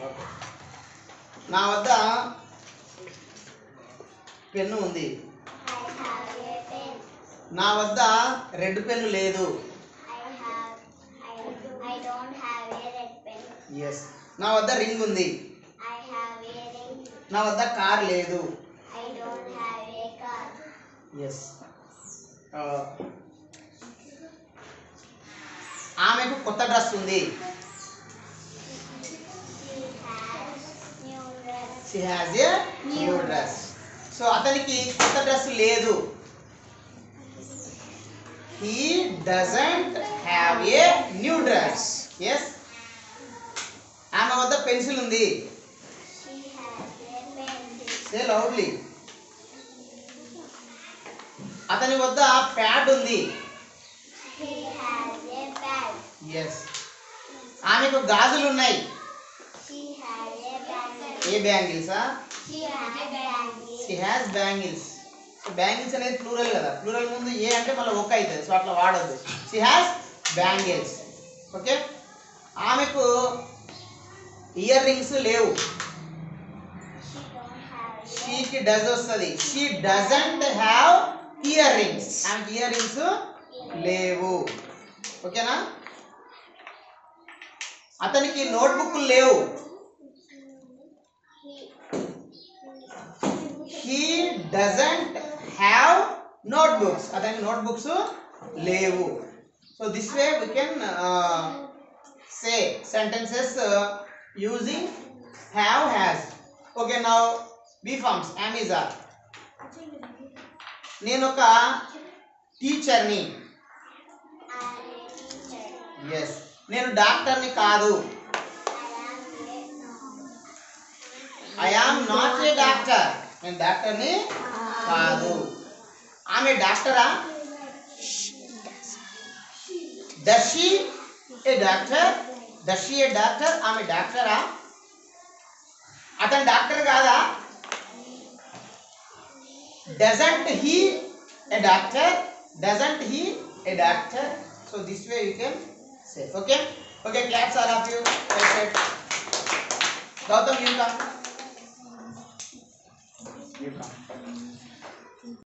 Okay, నా వద్ద pen ఉంది. నా వద్ద రెడ్ పెన్ను లేదు. ఎస్. నా వద్ద రింగ్ ఉంది. నా వద్ద కార్ లేదు. ఎస్. ఆమెకు కొత్త డ్రెస్ ఉంది. She has a new dress. So అతనికి కొత్త డ్రెస్ లేదు. He doesn't have a new dress. Yes. ఆమె వద్ద పెన్సిల్ ఉంది. Say loudly. అతని వద్ద ప్యాడ్ ఉంది. ఎస్. ఆమెకు గాజులు ఉన్నాయి. ఏ బ్యాంగిల్సా? She has bangles. బ్యాంగిల్స్ అనేది ప్లూరల్ కదా, ప్లూరల్ ముందు ఏ అంటే మళ్ళీ ఒక్క అవుతుంది, సో అట్లా వాడద్దు. She has bangles. ఓకే. ఆమెకు ఇయర్ రింగ్స్ లేవు. షీకి డజ్ వస్తుంది. She doesn't have ear rings. ఆమెకి ఇయర్ రింగ్స్ లేవు. ఓకేనా? అతనికి నోట్బుక్లు లేవు. He doesn't have notebooks. అతనికి నోట్బుక్స్ లేవు. So this way we can say sentences using have, has. Okay, now B forms. Am is are. నేను ఒక టీచర్ని. ఎస్. నేను డాక్టర్ని కాదు. I am not a doctor. నేను డాక్టర్ని కాదు. ఆమె డాక్టరా? Does she a doctor? Does she a doctor? ఆమె డాక్టరా? అతను డాక్టర్ కాదా? Doesn't he a doctor? Doesn't he a doctor? So this way you can say. Okay. Okay, claps all of you. Well said. Gautam, you come. You come.